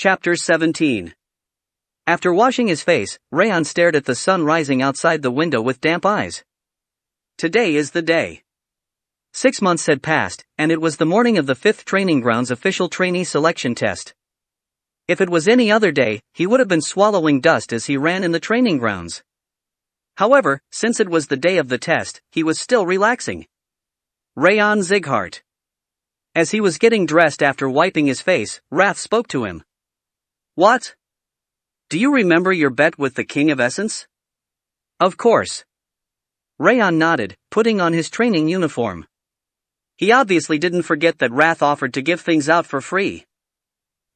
Chapter 17. After washing his face, Raon stared at the sun rising outside the window with damp eyes. Today is the day. 6 months had passed, and it was the morning of the 5th Training Grounds official trainee selection test. If it was any other day, he would have been swallowing dust as he ran in the training grounds. However, since it was the day of the test, he was still relaxing. Raon Zighart. As he was getting dressed after wiping his face, Wrath spoke to him. What? Do you remember your bet with the King of Essence? Of course. Raon nodded, putting on his training uniform. He obviously didn't forget that Wrath offered to give things out for free.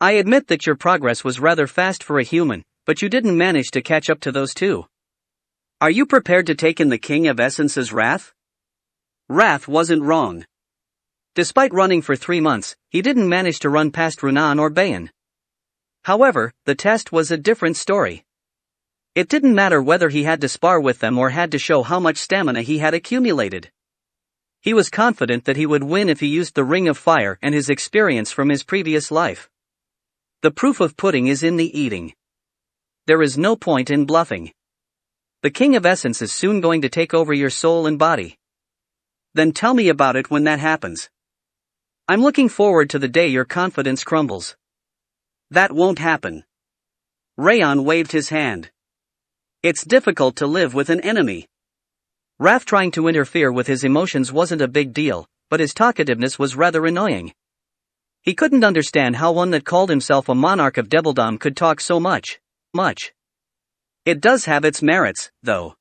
I admit that your progress was rather fast for a human, but you didn't manage to catch up to those two. Are you prepared to take in the King of Essence's wrath? Wrath wasn't wrong. Despite running for 3 months, he didn't manage to run past Raon or Bayan. However, the test was a different story. It didn't matter whether he had to spar with them or had to show how much stamina he had accumulated. He was confident that he would win if he used the Ring of Fire and his experience from his previous life. The proof of pudding is in the eating. There is no point in bluffing. The King of Essence is soon going to take over your soul and body. Then tell me about it when that happens. I'm looking forward to the day your confidence crumbles. That won't happen. Raon waved his hand. It's difficult to live with an enemy. Wrath trying to interfere with his emotions wasn't a big deal, but his talkativeness was rather annoying. He couldn't understand how one that called himself a monarch of Devilldom could talk so much. It does have its merits, though.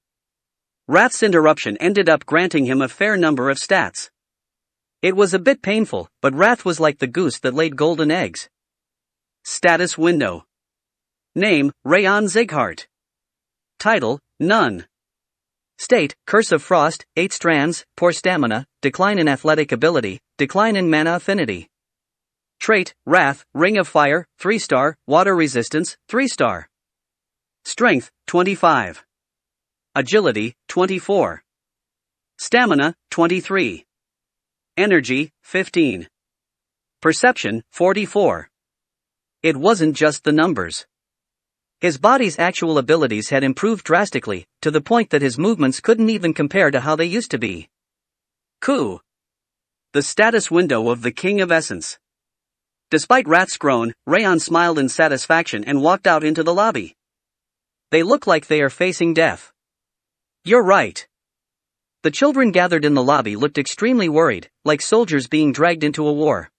Wrath's interruption ended up granting him a fair number of stats. It was a bit painful, but Wrath was like the goose that laid golden eggs. Status window. Name, Raon Zighart. Title, None. State, Curse of Frost, 8 strands, poor stamina, decline in athletic ability, decline in mana affinity. Trait, Wrath, Ring of Fire, 3-star, water resistance, 3-star. Strength, 25. Agility, 24. Stamina, 23. Energy, 15. Perception, 44. It wasn't just the numbers. His body's actual abilities had improved drastically, to the point that his movements couldn't even compare to how they used to be. Coup. The status window of the King of Essence. Despite Wrath's groan, Raon smiled in satisfaction and walked out into the lobby. They look like they are facing death. You're right. The children gathered in the lobby looked extremely worried, like soldiers being dragged into a war.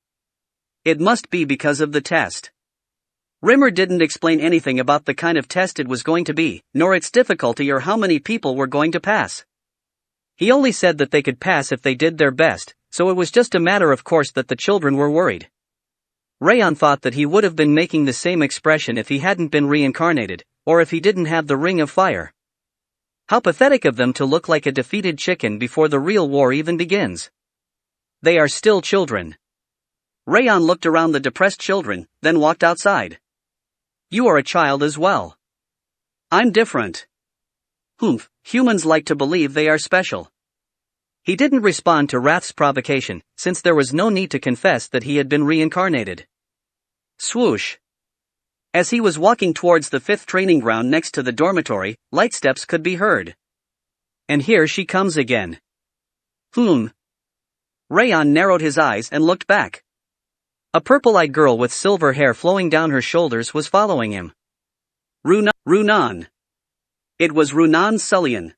It must be because of the test. Rimmer didn't explain anything about the kind of test it was going to be, nor its difficulty or how many people were going to pass. He only said that they could pass if they did their best, so it was just a matter of course that the children were worried. Raon thought that he would have been making the same expression if he hadn't been reincarnated, or if he didn't have the Ring of Fire. How pathetic of them to look like a defeated chicken before the real war even begins. They are still children. Raon looked around the depressed children, then walked outside. You are a child as well. I'm different. Humph, humans like to believe they are special. He didn't respond to Wrath's provocation, since there was no need to confess that he had been reincarnated. Swoosh. As he was walking towards the 5th training ground next to the dormitory, light steps could be heard. And here she comes again. Raon narrowed his eyes and looked back. A purple-eyed girl with silver hair flowing down her shoulders was following him. Runan. It was Runan Sullian.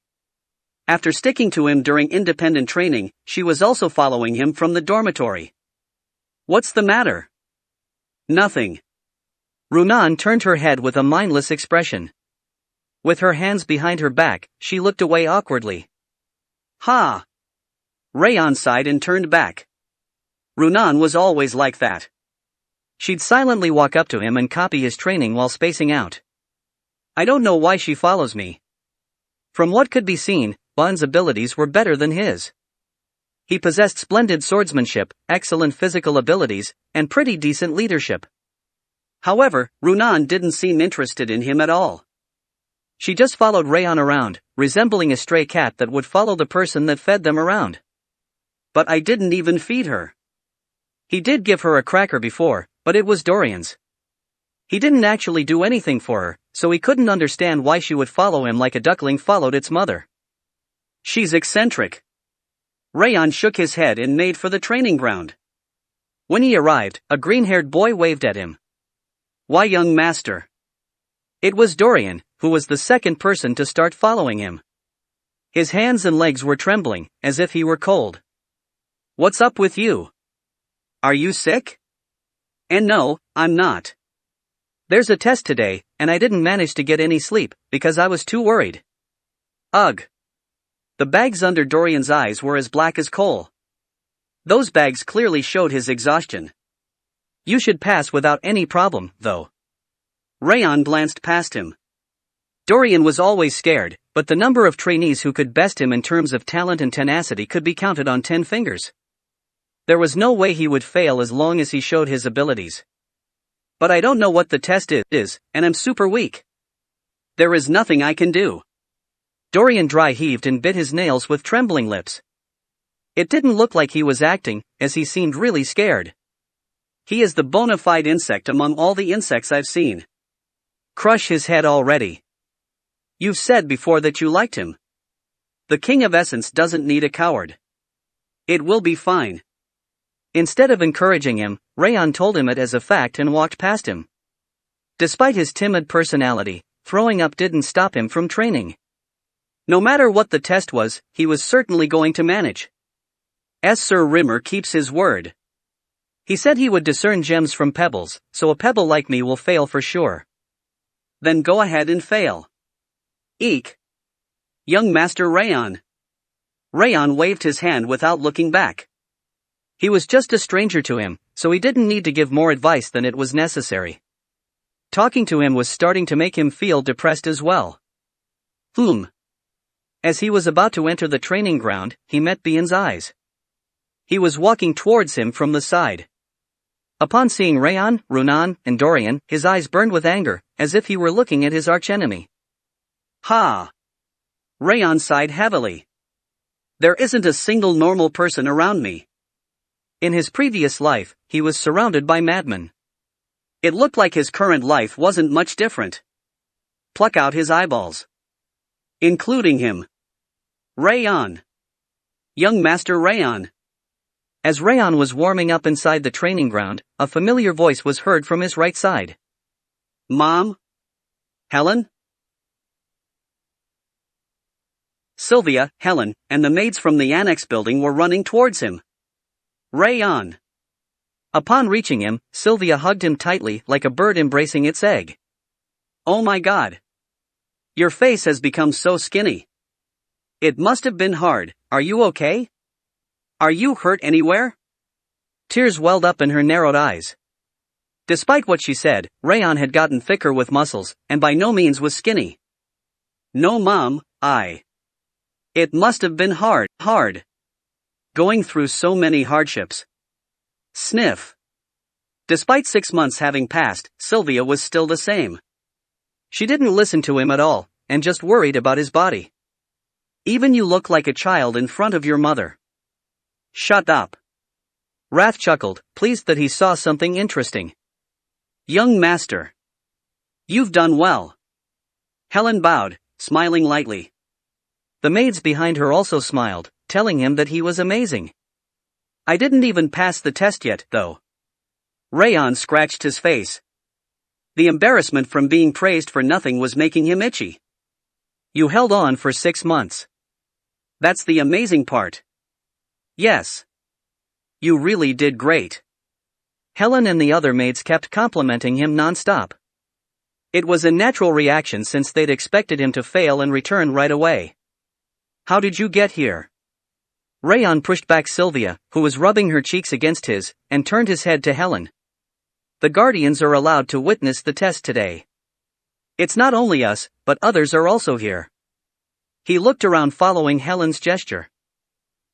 After sticking to him during independent training, she was also following him from the dormitory. What's the matter? Nothing. Runan turned her head with a mindless expression. With her hands behind her back, she looked away awkwardly. Ha! Raon sighed and turned back. Runan was always like that. She'd silently walk up to him and copy his training while spacing out. I don't know why she follows me. From what could be seen, Ban's abilities were better than his. He possessed splendid swordsmanship, excellent physical abilities, and pretty decent leadership. However, Runan didn't seem interested in him at all. She just followed Raon around, resembling a stray cat that would follow the person that fed them around. But I didn't even feed her. He did give her a cracker before, but it was Dorian's. He didn't actually do anything for her, so he couldn't understand why she would follow him like a duckling followed its mother. She's eccentric. Raon shook his head and made for the training ground. When he arrived, a green-haired boy waved at him. Why, young master? It was Dorian, who was the second person to start following him. His hands and legs were trembling, as if he were cold. What's up with you? Are you sick? And no, I'm not. There's a test today, and I didn't manage to get any sleep, because I was too worried. Ugh. The bags under Dorian's eyes were as black as coal. Those bags clearly showed his exhaustion. You should pass without any problem, though. Raon glanced past him. Dorian was always scared, but the number of trainees who could best him in terms of talent and tenacity could be counted on 10 fingers. There was no way he would fail as long as he showed his abilities. But I don't know what the test is, and I'm super weak. There is nothing I can do. Dorian dry heaved and bit his nails with trembling lips. It didn't look like he was acting, as he seemed really scared. He is the bona fide insect among all the insects I've seen. Crush his head already. You've said before that you liked him. The King of Essence doesn't need a coward. It will be fine. Instead of encouraging him, Raon told him it as a fact and walked past him. Despite his timid personality, throwing up didn't stop him from training. No matter what the test was, he was certainly going to manage. Sir Rimmer keeps his word. He said he would discern gems from pebbles, so a pebble like me will fail for sure. Then go ahead and fail. Eek. Young Master Raon. Raon waved his hand without looking back. He was just a stranger to him, so he didn't need to give more advice than it was necessary. Talking to him was starting to make him feel depressed as well. As he was about to enter the training ground, he met Bian's eyes. He was walking towards him from the side. Upon seeing Raon, Runan, and Dorian, his eyes burned with anger, as if he were looking at his archenemy. Ha! Raon sighed heavily. There isn't a single normal person around me. In his previous life, he was surrounded by madmen. It looked like his current life wasn't much different. Pluck out his eyeballs. Including him. Raon. Young Master Raon. As Raon was warming up inside the training ground, a familiar voice was heard from his right side. Mom? Helen? Sylvia, Helen, and the maids from the annex building were running towards him. Raon. Upon reaching him, Sylvia hugged him tightly like a bird embracing its egg. Oh my God. Your face has become so skinny. It must have been hard. Are you okay? Are you hurt anywhere? Tears welled up in her narrowed eyes. Despite what she said, Raon had gotten thicker with muscles, and by no means was skinny. No, Mom, It must have been hard. Going through so many hardships. Sniff. Despite 6 months having passed, Sylvia was still the same. She didn't listen to him at all, and just worried about his body. Even you look like a child in front of your mother. Shut up. Wrath chuckled, pleased that he saw something interesting. Young Master. You've done well. Helen bowed, smiling lightly. The maids behind her also smiled, telling him that he was amazing. I didn't even pass the test yet, though. Raon scratched his face. The embarrassment from being praised for nothing was making him itchy. You held on for 6 months. That's the amazing part. Yes. You really did great. Helen and the other maids kept complimenting him non-stop. It was a natural reaction since they'd expected him to fail and return right away. How did you get here? Raon pushed back Sylvia, who was rubbing her cheeks against his, and turned his head to Helen. The Guardians are allowed to witness the test today. It's not only us, but others are also here. He looked around following Helen's gesture.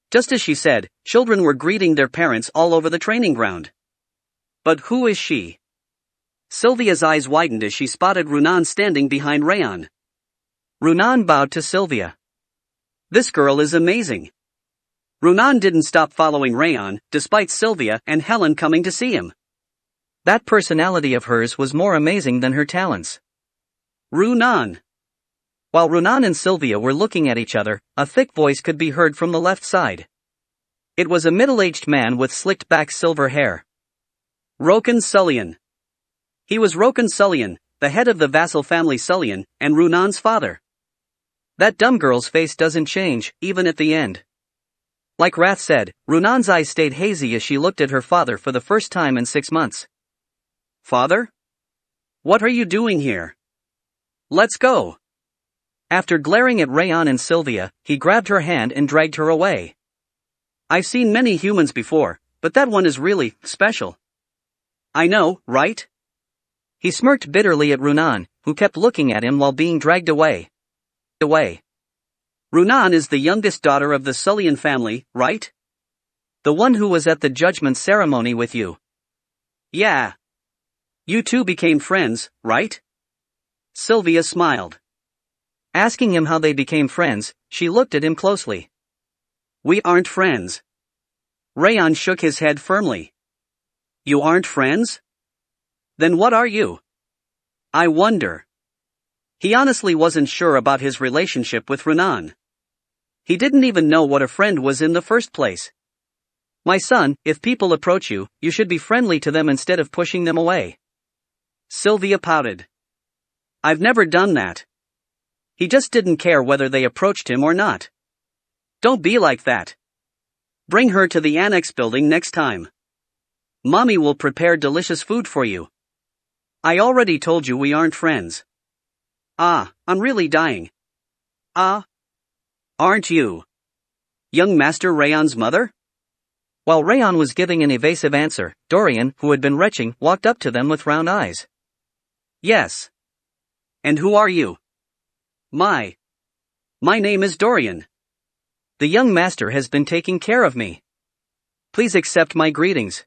Just as she said, children were greeting their parents all over the training ground. But who is she? Sylvia's eyes widened as she spotted Runan standing behind Raon. Runan bowed to Sylvia. This girl is amazing. Runan didn't stop following Raon, despite Sylvia and Helen coming to see him. That personality of hers was more amazing than her talents. Runan. While Runan and Sylvia were looking at each other, a thick voice could be heard from the left side. It was a middle-aged man with slicked-back silver hair. Rokan Sullian. He was Rokan Sullian, the head of the vassal family Sullian, and Runan's father. That dumb girl's face doesn't change, even at the end. Like Wrath said, Runan's eyes stayed hazy as she looked at her father for the first time in 6 months. Father? What are you doing here? Let's go. After glaring at Raon and Sylvia, he grabbed her hand and dragged her away. I've seen many humans before, but that one is really special. I know, right? He smirked bitterly at Runan, who kept looking at him while being dragged away. Runan is the youngest daughter of the Sullian family, right? The one who was at the judgment ceremony with you. Yeah. You two became friends, right? Sylvia smiled. Asking him how they became friends, she looked at him closely. We aren't friends. Raon shook his head firmly. You aren't friends? Then what are you? I wonder. He honestly wasn't sure about his relationship with Runan. He didn't even know what a friend was in the first place. My son, if people approach you, you should be friendly to them instead of pushing them away. Sylvia pouted. I've never done that. He just didn't care whether they approached him or not. Don't be like that. Bring her to the annex building next time. Mommy will prepare delicious food for you. I already told you we aren't friends. I'm really dying. Aren't you? Young Master Raon's mother? While Raon was giving an evasive answer, Dorian, who had been retching, walked up to them with round eyes. Yes. And who are you? My name is Dorian. The young master has been taking care of me. Please accept my greetings.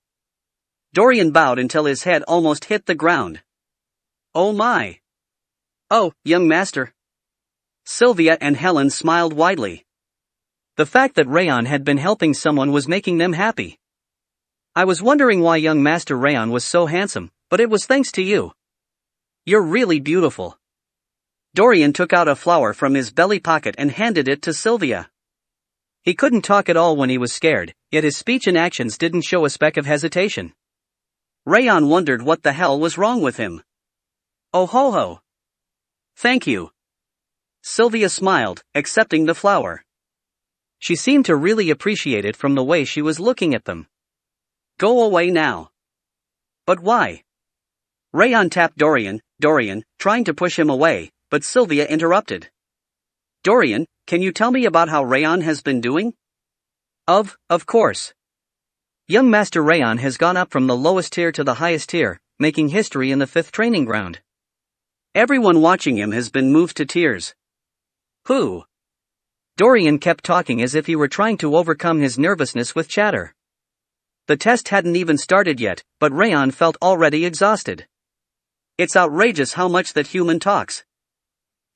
Dorian bowed until his head almost hit the ground. Oh my. Oh, young master. Sylvia and Helen smiled widely. The fact that Raon had been helping someone was making them happy. I was wondering why young Master Raon was so handsome, but it was thanks to you. You're really beautiful. Dorian took out a flower from his belly pocket and handed it to Sylvia. He couldn't talk at all when he was scared, yet his speech and actions didn't show a speck of hesitation. Raon wondered what the hell was wrong with him. Oh ho ho. Thank you. Sylvia smiled, accepting the flower. She seemed to really appreciate it from the way she was looking at them. Go away now. But why? Raon tapped Dorian, trying to push him away, but Sylvia interrupted. Dorian, can you tell me about how Raon has been doing? Of course. Young Master Raon has gone up from the lowest tier to the highest tier, making history in the 5th training ground. Everyone watching him has been moved to tears. Who? Dorian kept talking as if he were trying to overcome his nervousness with chatter. The test hadn't even started yet, but Raon felt already exhausted. It's outrageous how much that human talks.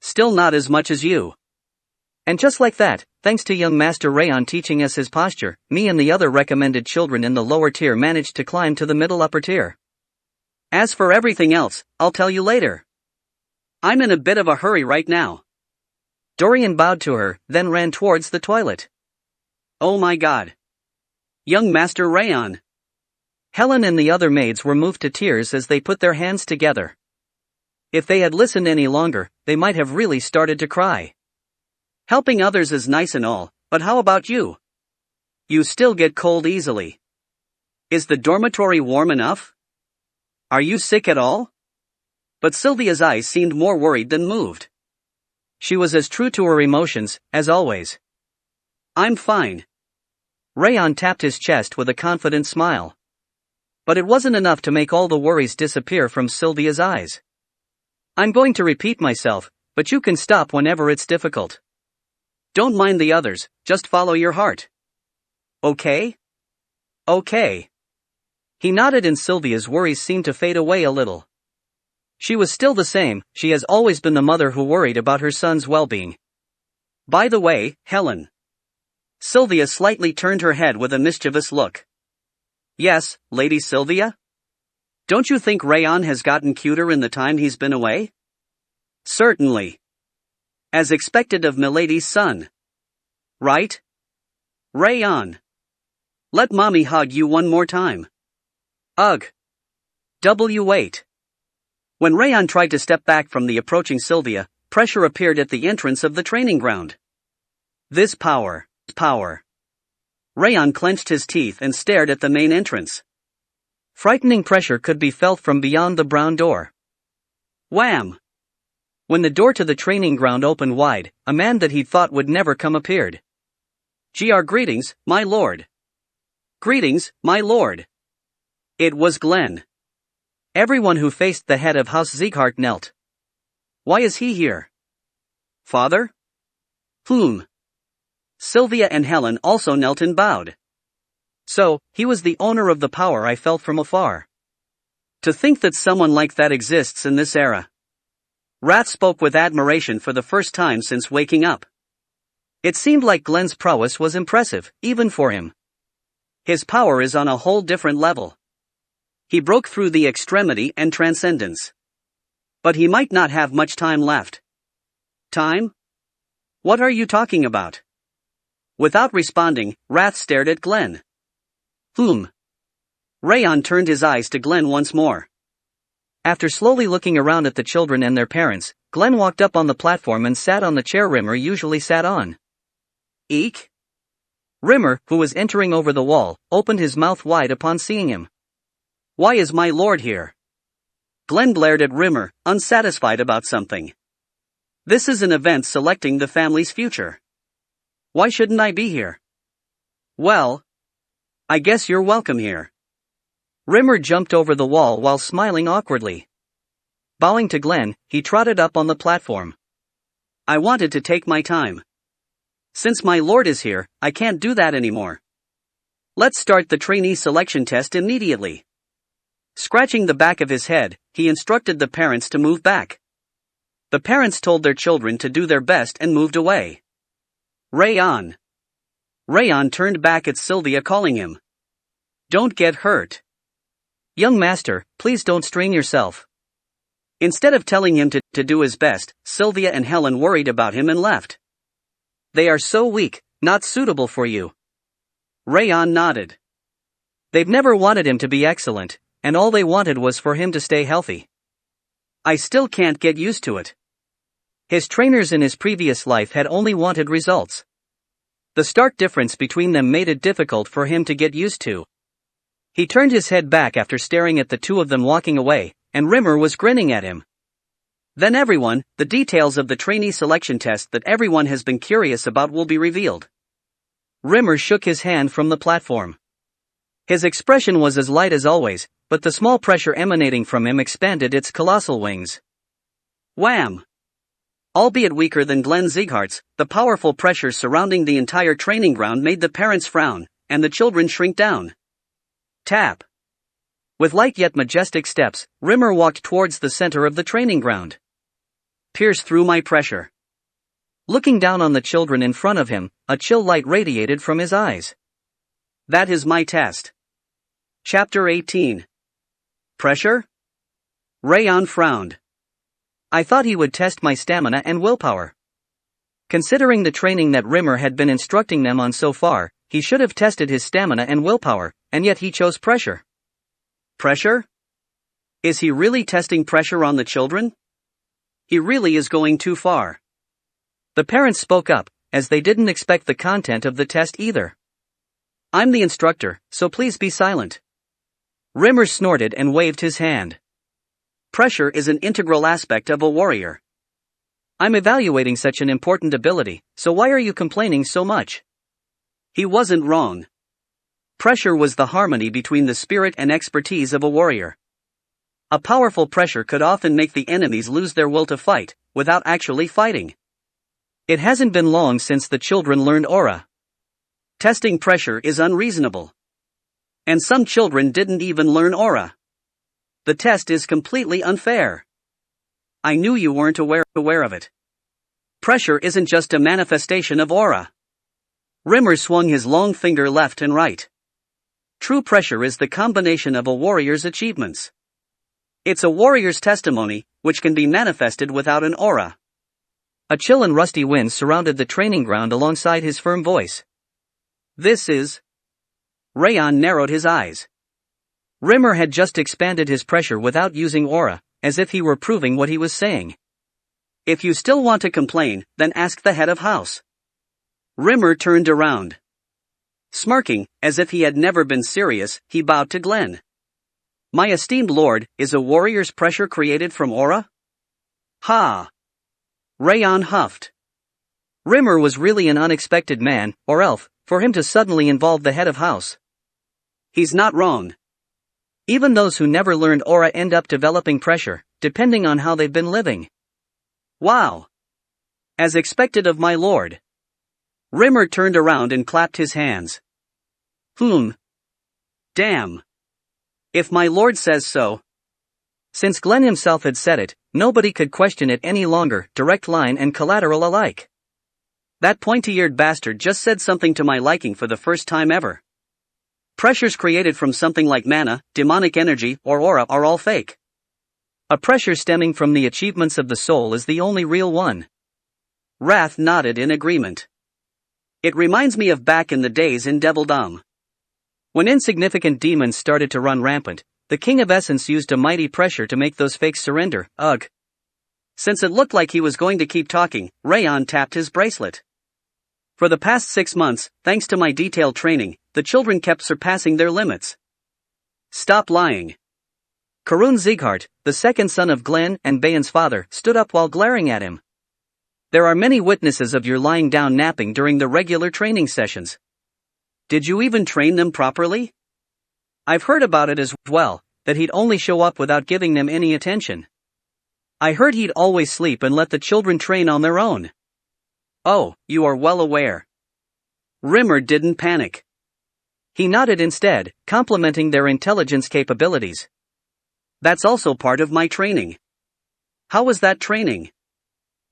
Still not as much as you. And just like that, thanks to young Master Raon teaching us his posture, me and the other recommended children in the lower tier managed to climb to the middle upper tier. As for everything else, I'll tell you later. I'm in a bit of a hurry right now. Dorian bowed to her, then ran towards the toilet. Oh my god. Young Master Raon. Helen and the other maids were moved to tears as they put their hands together. If they had listened any longer, they might have really started to cry. Helping others is nice and all, but how about you? You still get cold easily. Is the dormitory warm enough? Are you sick at all? But Sylvia's eyes seemed more worried than moved. She was as true to her emotions, as always. I'm fine. Raon tapped his chest with a confident smile. But it wasn't enough to make all the worries disappear from Sylvia's eyes. I'm going to repeat myself, but you can stop whenever it's difficult. Don't mind the others, just follow your heart. Okay? Okay. He nodded and Sylvia's worries seemed to fade away a little. She was still the same, she has always been the mother who worried about her son's well-being. By the way, Helen. Sylvia slightly turned her head with a mischievous look. Yes, Lady Sylvia? Don't you think Raon has gotten cuter in the time he's been away? Certainly. As expected of Milady's son. Right? Raon. Let mommy hug you one more time. Ugh. Wait. When Raon tried to step back from the approaching Sylvia, pressure appeared at the entrance of the training ground. This power. Raon clenched his teeth and stared at the main entrance. Frightening pressure could be felt from beyond the brown door. Wham! When the door to the training ground opened wide, a man that he thought would never come appeared. Greetings, my lord. Greetings, my lord. It was Glenn. Everyone who faced the head of House Sieghart knelt. Why is he here? Father? Sylvia and Helen also knelt and bowed. So, he was the owner of the power I felt from afar. To think that someone like that exists in this era. Rath spoke with admiration for the first time since waking up. It seemed like Glenn's prowess was impressive, even for him. His power is on a whole different level. He broke through the extremity and transcendence. But he might not have much time left. Time? What are you talking about? Without responding, Rath stared at Glenn. Raon turned his eyes to Glenn once more. After slowly looking around at the children and their parents, Glenn walked up on the platform and sat on the chair Rimmer usually sat on. Eek? Rimmer, who was entering over the wall, opened his mouth wide upon seeing him. Why is my lord here? Glenn glared at Rimmer, unsatisfied about something. This is an event selecting the family's future. Why shouldn't I be here? Well, I guess you're welcome here. Rimmer jumped over the wall while smiling awkwardly. Bowing to Glenn, he trotted up on the platform. I wanted to take my time. Since my lord is here, I can't do that anymore. Let's start the trainee selection test immediately. Scratching the back of his head, he instructed the parents to move back. The parents told their children to do their best and moved away. Raon. Raon turned back at Sylvia calling him. Don't get hurt. Young master, please don't strain yourself. Instead of telling him to do his best, Sylvia and Helen worried about him and left. They are so weak, not suitable for you. Raon nodded. They've never wanted him to be excellent, and all they wanted was for him to stay healthy. I still can't get used to it. His trainers in his previous life had only wanted results. The stark difference between them made it difficult for him to get used to. He turned his head back after staring at the two of them walking away, and Rimmer was grinning at him. Then the details of the trainee selection test that everyone has been curious about will be revealed. Rimmer shook his hand from the platform. His expression was as light as always, but the small pressure emanating from him expanded its colossal wings. Wham! Albeit weaker than Glenn Sieghart's, the powerful pressure surrounding the entire training ground made the parents frown, and the children shrink down. Tap. With light yet majestic steps, Rimmer walked towards the center of the training ground. Pierce through my pressure. Looking down on the children in front of him, a chill light radiated from his eyes. That is my test. Chapter 18. Pressure? Raon frowned. I thought he would test my stamina and willpower. Considering the training that Rimmer had been instructing them on so far, he should have tested his stamina and willpower, and yet he chose pressure. Pressure? Is he really testing pressure on the children? He really is going too far. The parents spoke up, as they didn't expect the content of the test either. I'm the instructor, so please be silent. Rimmer snorted and waved his hand. Pressure is an integral aspect of a warrior. I'm evaluating such an important ability, so why are you complaining so much? He wasn't wrong. Pressure was the harmony between the spirit and expertise of a warrior. A powerful pressure could often make the enemies lose their will to fight, without actually fighting. It hasn't been long since the children learned aura. Testing pressure is unreasonable. And some children didn't even learn aura. The test is completely unfair. I knew you weren't aware of it. Pressure isn't just a manifestation of aura. Rimmer swung his long finger left and right. True pressure is the combination of a warrior's achievements. It's a warrior's testimony, which can be manifested without an aura. A chill and rusty wind surrounded the training ground alongside his firm voice. This is... Raon narrowed his eyes. Rimmer had just expanded his pressure without using aura, as if he were proving what he was saying. If you still want to complain, then ask the head of house. Rimmer turned around. Smirking, as if he had never been serious, he bowed to Glenn. My esteemed lord, is a warrior's pressure created from aura? Ha! Raon huffed. Rimmer was really an unexpected man, or elf, for him to suddenly involve the head of house. He's not wrong. Even those who never learned aura end up developing pressure, depending on how they've been living. Wow! As expected of my lord. Rimmer turned around and clapped his hands. Damn. If my lord says so. Since Glenn himself had said it, nobody could question it any longer, direct line and collateral alike. That pointy-eared bastard just said something to my liking for the first time ever. Pressures created from something like mana, demonic energy, or aura are all fake. A pressure stemming from the achievements of the soul is the only real one. Wrath nodded in agreement. It reminds me of back in the days in Devildom. When insignificant demons started to run rampant, the King of Essence used a mighty pressure to make those fakes surrender. Ugh. Since it looked like he was going to keep talking, Raon tapped his bracelet. For the past 6 months, thanks to my detailed training, the children kept surpassing their limits. Stop lying. Karun Zieghart, the second son of Glenn and Bayan's father, stood up while glaring at him. There are many witnesses of your lying down napping during the regular training sessions. Did you even train them properly? I've heard about it as well, that he'd only show up without giving them any attention. I heard he'd always sleep and let the children train on their own. Oh, you are well aware. Rimmer didn't panic. He nodded instead, complimenting their intelligence capabilities. That's also part of my training. How was that training?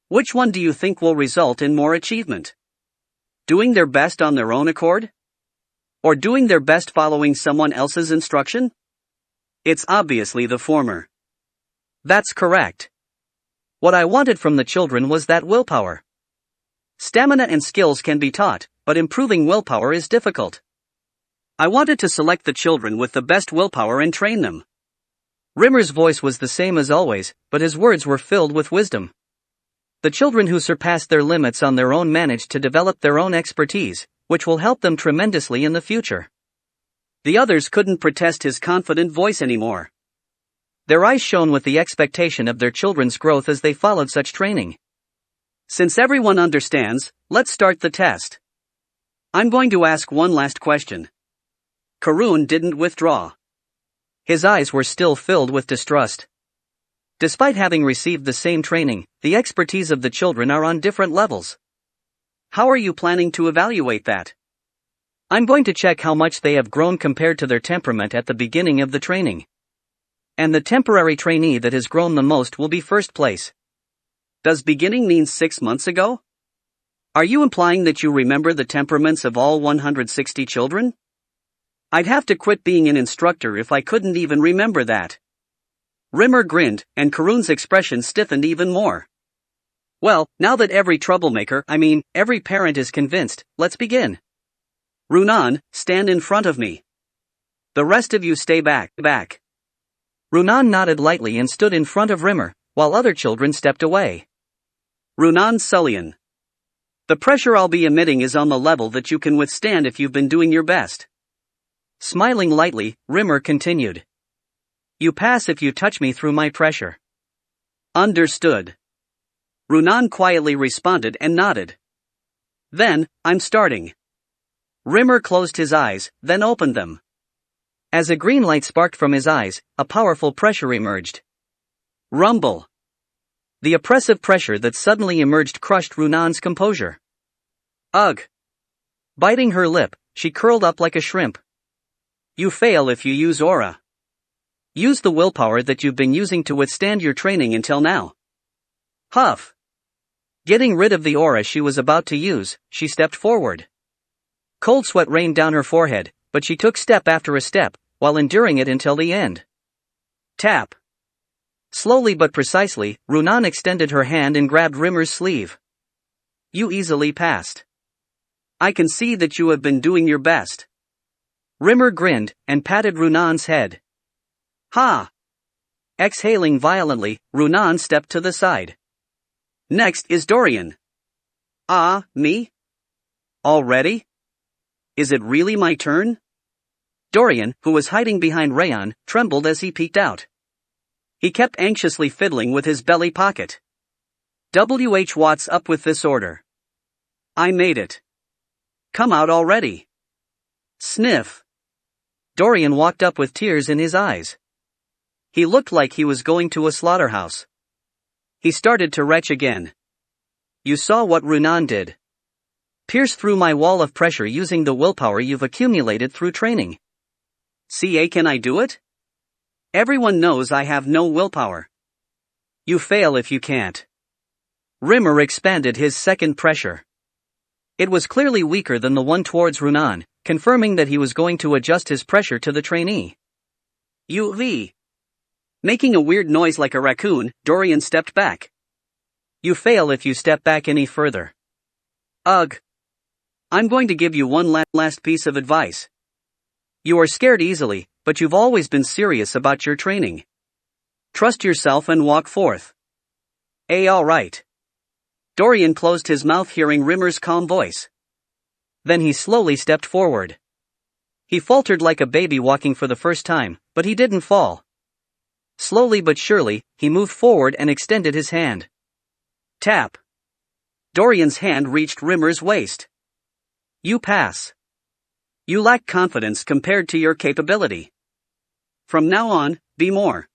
Which one do you think will result in more achievement? Doing their best on their own accord? Or doing their best following someone else's instruction? It's obviously the former. That's correct. What I wanted from the children was that willpower. Stamina and skills can be taught, but improving willpower is difficult. I wanted to select the children with the best willpower and train them. Rimmer's voice was the same as always, but his words were filled with wisdom. The children who surpassed their limits on their own managed to develop their own expertise, which will help them tremendously in the future. The others couldn't protest his confident voice anymore. Their eyes shone with the expectation of their children's growth as they followed such training. Since everyone understands, let's start the test. I'm going to ask one last question. Karun didn't withdraw. His eyes were still filled with distrust. Despite having received the same training, the expertise of the children are on different levels. How are you planning to evaluate that? I'm going to check how much they have grown compared to their temperament at the beginning of the training. And the temporary trainee that has grown the most will be first place. Does beginning mean 6 months ago? Are you implying that you remember the temperaments of all 160 children? I'd have to quit being an instructor if I couldn't even remember that. Rimmer grinned, and Karun's expression stiffened even more. Well, now that every every parent is convinced, let's begin. Runan, stand in front of me. The rest of you stay back. Runan nodded lightly and stood in front of Rimmer, while other children stepped away. Runan Sullian. The pressure I'll be emitting is on the level that you can withstand if you've been doing your best. Smiling lightly, Rimmer continued. You pass if you touch me through my pressure. Understood. Runan quietly responded and nodded. Then, I'm starting. Rimmer closed his eyes, then opened them. As a green light sparked from his eyes, a powerful pressure emerged. Rumble. The oppressive pressure that suddenly emerged crushed Runan's composure. Ugh. Biting her lip, she curled up like a shrimp. You fail if you use aura. Use the willpower that you've been using to withstand your training until now. Huff. Getting rid of the aura she was about to use, she stepped forward. Cold sweat rained down her forehead, but she took step after a step, while enduring it until the end. Tap. Slowly but precisely, Raon extended her hand and grabbed Rimmer's sleeve. You easily passed. I can see that you have been doing your best. Rimmer grinned, and patted Raon's head. Ha! Exhaling violently, Raon stepped to the side. Next is Dorian. Ah, me? Already? Is it really my turn? Dorian, who was hiding behind Raon, trembled as he peeked out. He kept anxiously fiddling with his belly pocket. What's up with this order? I made it. Come out already. Sniff. Dorian walked up with tears in his eyes. He looked like he was going to a slaughterhouse. He started to retch again. You saw what Raon did. Pierce through my wall of pressure using the willpower you've accumulated through training. Can I do it? Everyone knows I have no willpower. You fail if you can't. Rimmer expanded his second pressure. It was clearly weaker than the one towards Raon, confirming that he was going to adjust his pressure to the trainee. UV. Making a weird noise like a raccoon, Dorian stepped back. You fail if you step back any further. Ugh. I'm going to give you one last piece of advice. You are scared easily, but you've always been serious about your training. Trust yourself and walk forth. Alright. Dorian closed his mouth hearing Rimmer's calm voice. Then he slowly stepped forward. He faltered like a baby walking for the first time, but he didn't fall. Slowly but surely, he moved forward and extended his hand. Tap. Dorian's hand reached Rimmer's waist. You pass. You lack confidence compared to your capability. From now on, be more.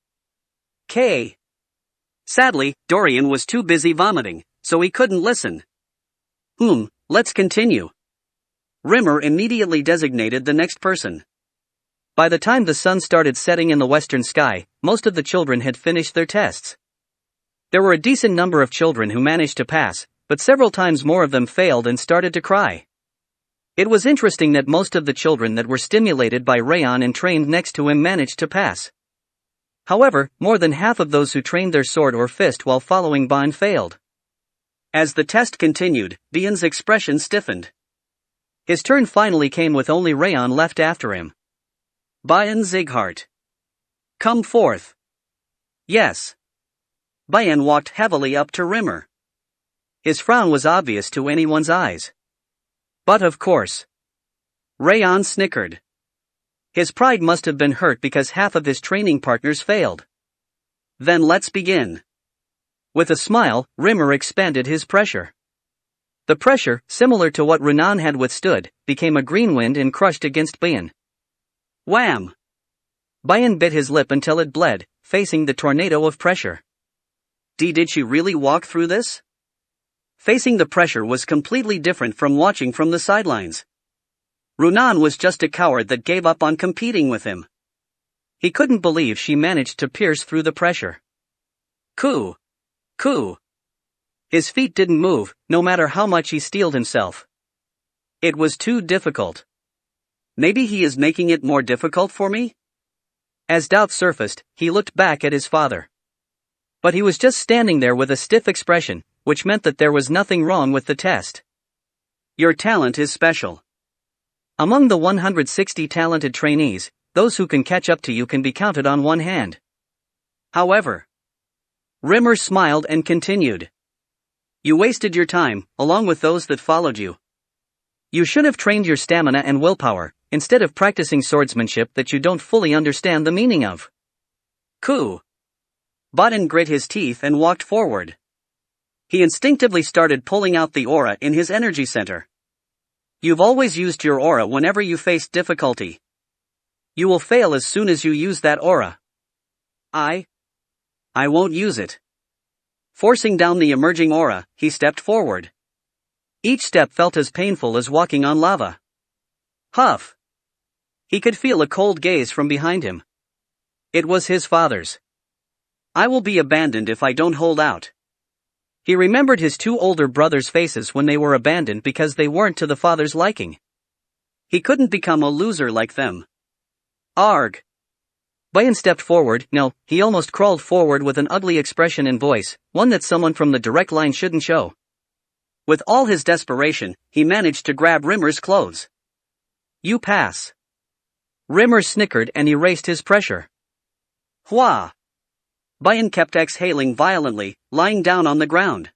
K. Sadly, Dorian was too busy vomiting, so he couldn't listen. Let's continue. Rimmer immediately designated the next person. By the time the sun started setting in the western sky, most of the children had finished their tests. There were a decent number of children who managed to pass, but several times more of them failed and started to cry. It was interesting that most of the children that were stimulated by Raon and trained next to him managed to pass. However, more than half of those who trained their sword or fist while following Ban failed. As the test continued, Bian's expression stiffened. His turn finally came with only Raon left after him. Bian Zighart. Come forth. Yes. Bian walked heavily up to Rimmer. His frown was obvious to anyone's eyes. But of course. Raon snickered. His pride must have been hurt because half of his training partners failed. Then let's begin. With a smile, Rimmer expanded his pressure. The pressure, similar to what Raon had withstood, became a green wind and crushed against Bian. Wham! Bian bit his lip until it bled, facing the tornado of pressure. Did she really walk through this? Facing the pressure was completely different from watching from the sidelines. Raon was just a coward that gave up on competing with him. He couldn't believe she managed to pierce through the pressure. Coo! Coo! His feet didn't move, no matter how much he steeled himself. It was too difficult. Maybe he is making it more difficult for me? As doubt surfaced, he looked back at his father. But he was just standing there with a stiff expression, which meant that there was nothing wrong with the test. Your talent is special. Among the 160 talented trainees, those who can catch up to you can be counted on one hand. However, Rimmer smiled and continued. You wasted your time, along with those that followed you. You should have trained your stamina and willpower, instead of practicing swordsmanship that you don't fully understand the meaning of. Coo! Baden grit his teeth and walked forward. He instinctively started pulling out the aura in his energy center. You've always used your aura whenever you faced difficulty. You will fail as soon as you use that aura. I won't use it. Forcing down the emerging aura, he stepped forward. Each step felt as painful as walking on lava. Huff! He could feel a cold gaze from behind him. It was his father's. I will be abandoned if I don't hold out. He remembered his two older brothers' faces when they were abandoned because they weren't to the father's liking. He couldn't become a loser like them. Arg! Bayan stepped forward. No, he almost crawled forward with an ugly expression and voice, one that someone from the direct line shouldn't show. With all his desperation, he managed to grab Rimmer's clothes. You pass. Rimmer snickered and erased his pressure. Hua! Bayan kept exhaling violently, lying down on the ground.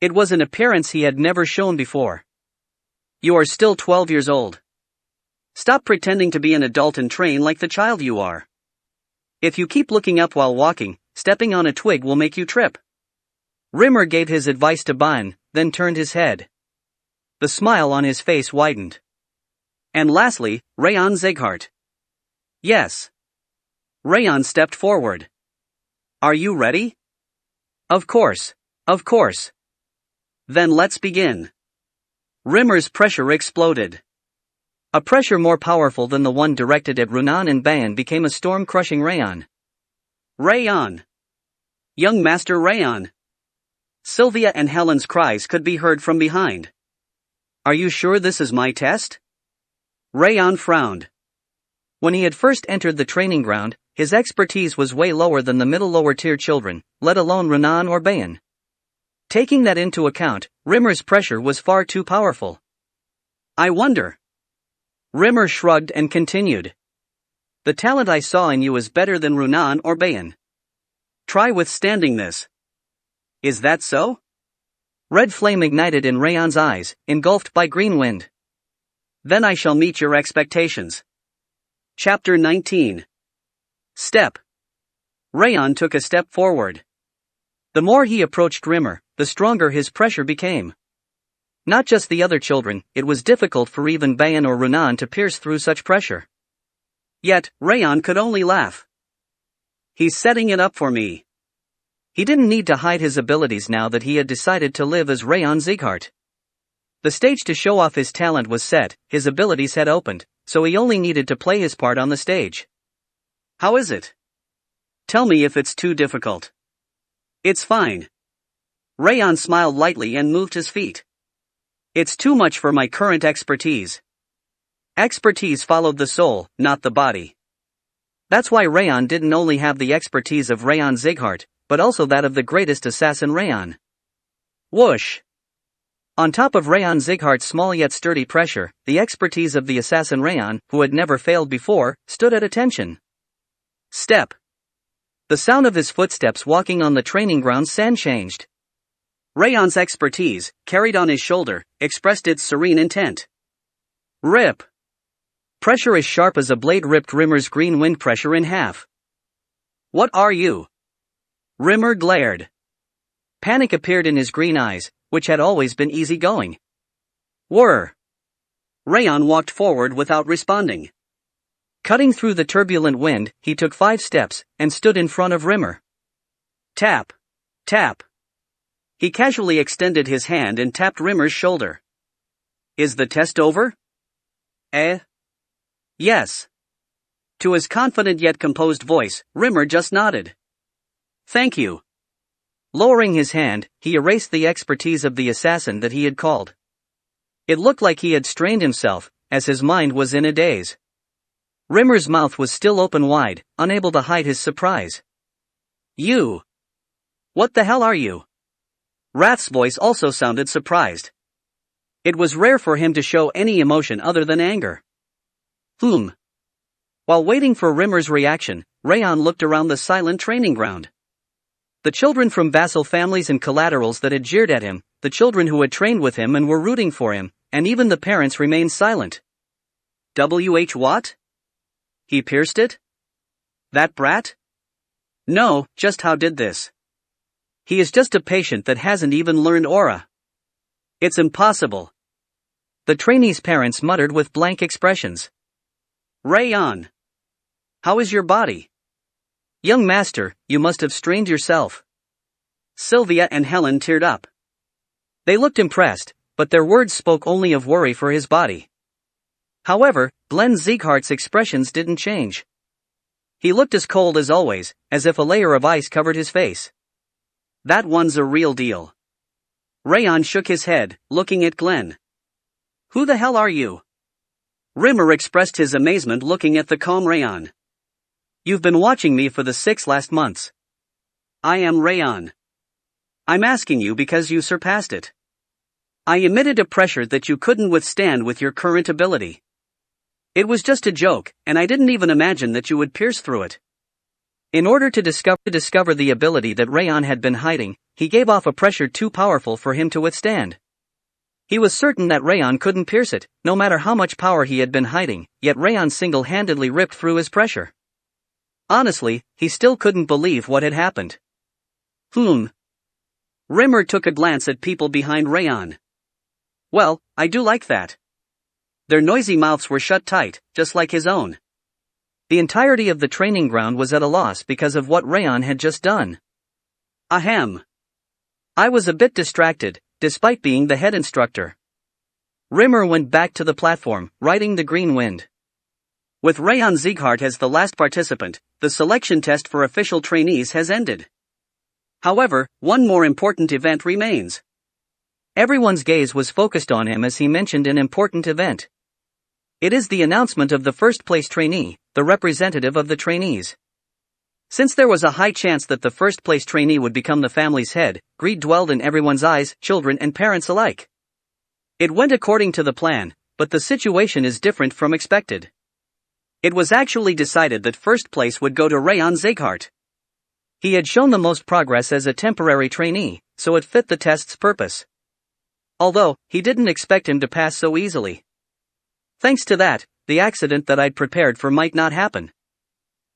It was an appearance he had never shown before. You are still 12 years old. Stop pretending to be an adult and train like the child you are. If you keep looking up while walking, stepping on a twig will make you trip. Rimmer gave his advice to Bayan, then turned his head. The smile on his face widened. And lastly, Raon Zighart. Yes. Raon stepped forward. Are you ready? Of course. Of course. Then let's begin. Rimmer's pressure exploded. A pressure more powerful than the one directed at Raon and Bayan became a storm-crushing Raon. Raon! Young Master Raon! Sylvia and Helen's cries could be heard from behind. Are you sure this is my test? Raon frowned. When he had first entered the training ground, his expertise was way lower than the middle lower-tier children, let alone Raon or Bayan. Taking that into account, Rimmer's pressure was far too powerful. I wonder. Rimmer shrugged and continued. The talent I saw in you is better than Raon or Bayan. Try withstanding this. Is that so? Red flame ignited in Raon's eyes, engulfed by green wind. Then I shall meet your expectations. Chapter 19. Step. Raon took a step forward. The more he approached Rimmer, the stronger his pressure became. Not just the other children, it was difficult for even Bayan or Raon to pierce through such pressure. Yet, Raon could only laugh. He's setting it up for me. He didn't need to hide his abilities now that he had decided to live as Raon Zighart. The stage to show off his talent was set, his abilities had opened, so he only needed to play his part on the stage. How is it? Tell me if it's too difficult. It's fine. Raon smiled lightly and moved his feet. It's too much for my current expertise. Expertise followed the soul, not the body. That's why Raon didn't only have the expertise of Raon Zighart, but also that of the greatest assassin Raon. Whoosh! On top of Raon Zighart's small yet sturdy pressure, the expertise of the assassin Raon, who had never failed before, stood at attention. Step. The sound of his footsteps walking on the training ground sand changed. Raon's expertise, carried on his shoulder, expressed its serene intent. Rip. Pressure as sharp as a blade ripped Rimmer's green wind pressure in half. What are you? Rimmer glared. Panic appeared in his green eyes, which had always been easygoing. Whir. Raon walked forward without responding. Cutting through the turbulent wind, he took 5 steps, and stood in front of Rimmer. Tap. Tap. He casually extended his hand and tapped Rimmer's shoulder. Is the test over? Yes. To his confident yet composed voice, Rimmer just nodded. Thank you. Lowering his hand, he erased the expertise of the assassin that he had called. It looked like he had strained himself, as his mind was in a daze. Rimmer's mouth was still open wide, unable to hide his surprise. You! What the hell are you? Rath's voice also sounded surprised. It was rare for him to show any emotion other than anger. While waiting for Rimmer's reaction, Raon looked around the silent training ground. The children from vassal families and collaterals that had jeered at him, the children who had trained with him and were rooting for him, and even the parents remained silent. What? He pierced it? That brat? No, just how did this? He is just a patient that hasn't even learned aura. It's impossible. The trainee's parents muttered with blank expressions. Raon. How is your body? Young master, you must have strained yourself. Sylvia and Helen teared up. They looked impressed, but their words spoke only of worry for his body. However, Glenn Zieghart's expressions didn't change. He looked as cold as always, as if a layer of ice covered his face. That one's a real deal. Raon shook his head, looking at Glenn. Who the hell are you? Rimmer expressed his amazement looking at the calm Raon. You've been watching me for the 6 last months. I am Raon. I'm asking you because you surpassed it. I emitted a pressure that you couldn't withstand with your current ability. It was just a joke, and I didn't even imagine that you would pierce through it. In order to discover the ability that Raon had been hiding, he gave off a pressure too powerful for him to withstand. He was certain that Raon couldn't pierce it, no matter how much power he had been hiding, yet Raon single-handedly ripped through his pressure. Honestly, he still couldn't believe what had happened. Rimmer took a glance at people behind Raon. Well, I do like that. Their noisy mouths were shut tight, just like his own. The entirety of the training ground was at a loss because of what Raon had just done. Ahem. I was a bit distracted, despite being the head instructor. Rimmer went back to the platform, riding the green wind. With Raon Sieghart as the last participant, the selection test for official trainees has ended. However, one more important event remains. Everyone's gaze was focused on him as he mentioned an important event. It is the announcement of the first-place trainee, the representative of the trainees. Since there was a high chance that the first-place trainee would become the family's head, greed dwelled in everyone's eyes, children and parents alike. It went according to the plan, but the situation is different from expected. It was actually decided that first place would go to Raon Sieghart. He had shown the most progress as a temporary trainee, so it fit the test's purpose. Although, he didn't expect him to pass so easily. Thanks to that, the accident that I'd prepared for might not happen.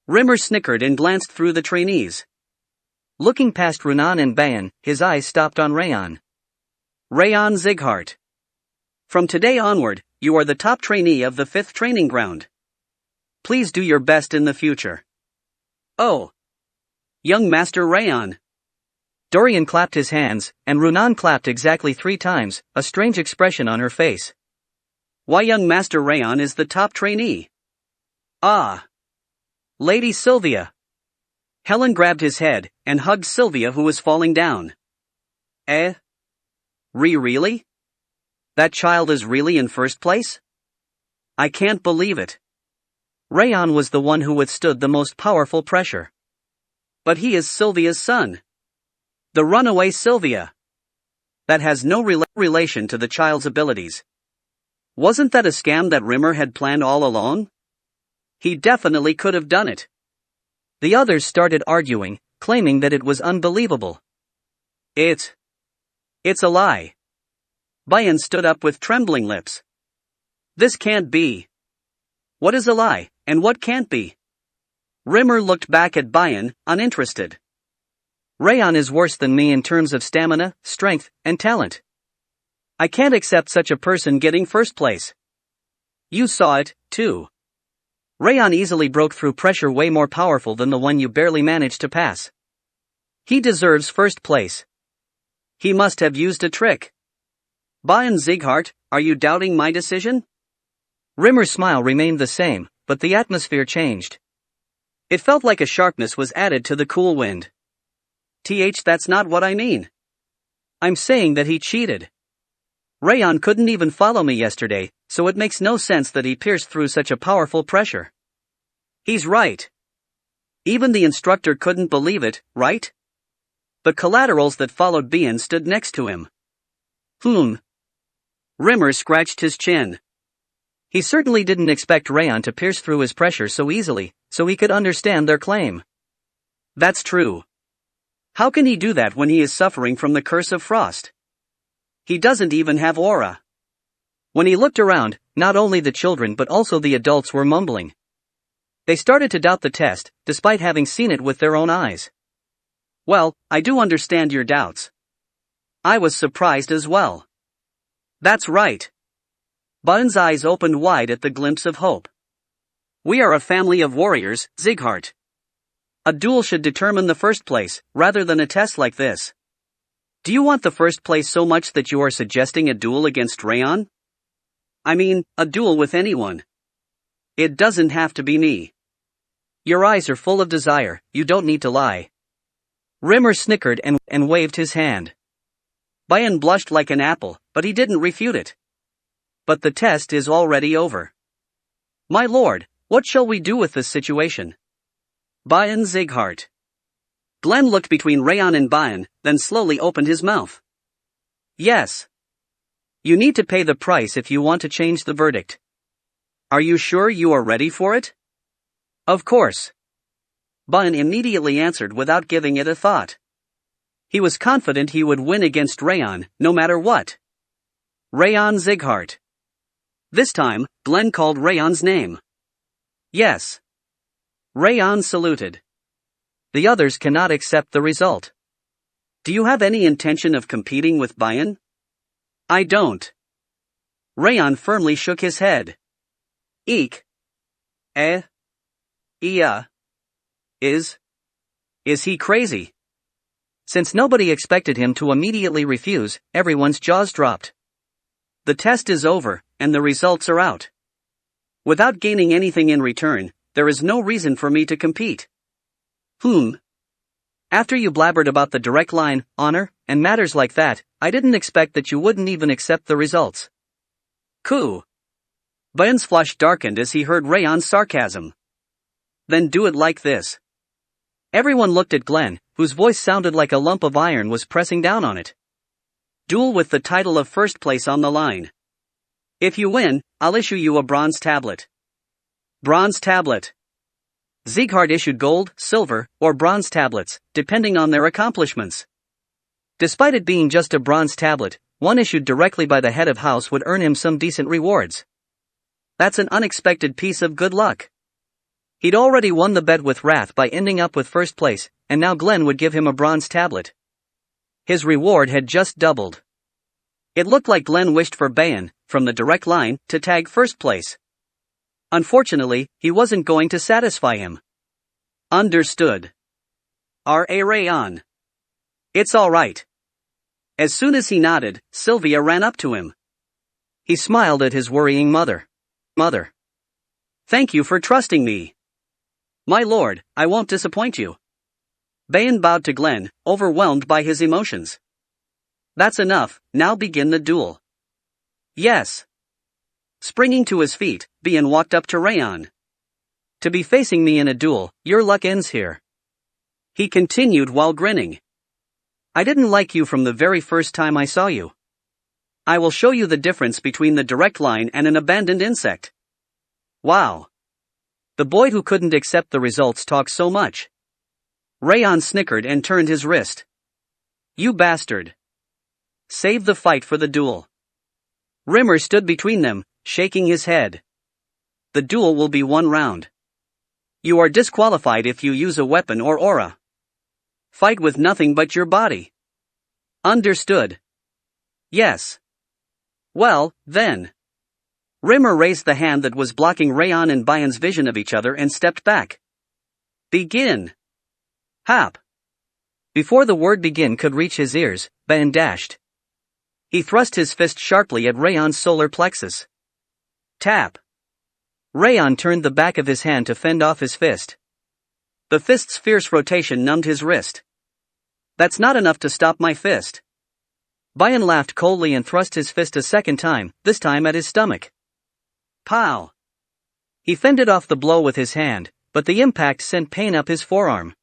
Rimmer snickered and glanced through the trainees. Looking past Runan and Bayan, his eyes stopped on Raon. Raon Sieghart. From today onward, you are the top trainee of the 5th training ground. Please do your best in the future. Oh. Young Master Raon. Dorian clapped his hands, and Runan clapped exactly 3 times, a strange expression on her face. Why young Master Raon is the top trainee? Ah. Lady Sylvia. Helen grabbed his head, and hugged Sylvia who was falling down. Really? That child is really in first place? I can't believe it. Raon was the one who withstood the most powerful pressure. But he is Sylvia's son. The runaway Sylvia. That has no relation to the child's abilities. Wasn't that a scam that Rimmer had planned all along? He definitely could have done it. The others started arguing, claiming that it was unbelievable. It's a lie. Bayan stood up with trembling lips. This can't be. What is a lie, and what can't be? Rimmer looked back at Bayan, uninterested. Raon is worse than me in terms of stamina, strength, and talent. I can't accept such a person getting first place. You saw it, too. Raon easily broke through pressure way more powerful than the one you barely managed to pass. He deserves first place. He must have used a trick. Bayan Sieghart, are you doubting my decision? Rimmer's smile remained the same, but the atmosphere changed. It felt like a sharpness was added to the cool wind. That's not what I mean. I'm saying that he cheated. Raon couldn't even follow me yesterday, so it makes no sense that he pierced through such a powerful pressure. He's right. Even the instructor couldn't believe it, right? The collaterals that followed Bayan stood next to him. Rimmer scratched his chin. He certainly didn't expect Raon to pierce through his pressure so easily, so he could understand their claim. That's true. How can he do that when he is suffering from the curse of frost? He doesn't even have aura. When he looked around, not only the children but also the adults were mumbling. They started to doubt the test, despite having seen it with their own eyes. Well, I do understand your doubts. I was surprised as well. That's right. Bayan's eyes opened wide at the glimpse of hope. We are a family of warriors, Sieghart. A duel should determine the first place, rather than a test like this. Do you want the first place so much that you are suggesting a duel against Raon? I mean, a duel with anyone. It doesn't have to be me. Your eyes are full of desire, you don't need to lie. Rimmer snickered and waved his hand. Bayan blushed like an apple, but he didn't refute it. But the test is already over. My lord, what shall we do with this situation? Bayan Zighart. Glenn looked between Raon and Bayan, then slowly opened his mouth. Yes. You need to pay the price if you want to change the verdict. Are you sure you are ready for it? Of course. Bayan immediately answered without giving it a thought. He was confident he would win against Raon, no matter what. Raon Zighart. This time, Glenn called Raon's name. Yes. Raon saluted. The others cannot accept the result. Do you have any intention of competing with Bayan? I don't. Raon firmly shook his head. Eek. Is he crazy? Since nobody expected him to immediately refuse, everyone's jaws dropped. The test is over, and the results are out. Without gaining anything in return, there is no reason for me to compete. After you blabbered about the direct line, honor, and matters like that, I didn't expect that you wouldn't even accept the results. Cool. Bayan's flush darkened as he heard Raon's sarcasm. Then do it like this. Everyone looked at Glenn, whose voice sounded like a lump of iron was pressing down on it. Duel with the title of first place on the line. If you win, I'll issue you a bronze tablet. Bronze tablet. Zighart issued gold, silver, or bronze tablets, depending on their accomplishments. Despite it being just a bronze tablet, one issued directly by the head of house would earn him some decent rewards. That's an unexpected piece of good luck. He'd already won the bet with Wrath by ending up with first place, and now Glenn would give him a bronze tablet. His reward had just doubled. It looked like Glenn wished for Bayan, from the direct line, to tag first place. Unfortunately, he wasn't going to satisfy him. Understood. R.A. Raon. It's all right. As soon as he nodded, Sylvia ran up to him. He smiled at his worrying mother. Mother. Thank you for trusting me. My lord, I won't disappoint you. Bayan bowed to Glenn, overwhelmed by his emotions. That's enough, now begin the duel. Yes. Springing to his feet, Bayan walked up to Raon. To be facing me in a duel, your luck ends here. He continued while grinning. I didn't like you from the very first time I saw you. I will show you the difference between the direct line and an abandoned insect. Wow. The boy who couldn't accept the results talked so much. Raon snickered and turned his wrist. You bastard. Save the fight for the duel. Rimmer stood between them, shaking his head. The duel will be 1 round. You are disqualified if you use a weapon or aura. Fight with nothing but your body. Understood. Yes. Well, then. Rimmer raised the hand that was blocking Raon and Bayan's vision of each other and stepped back. Begin. Hap. Before the word begin could reach his ears, Bayan dashed. He thrust his fist sharply at Raon's solar plexus. Tap. Raon turned the back of his hand to fend off his fist. The fist's fierce rotation numbed his wrist. That's not enough to stop my fist. Bayan laughed coldly and thrust his fist a second time, this time at his stomach. Pow! He fended off the blow with his hand, but the impact sent pain up his forearm.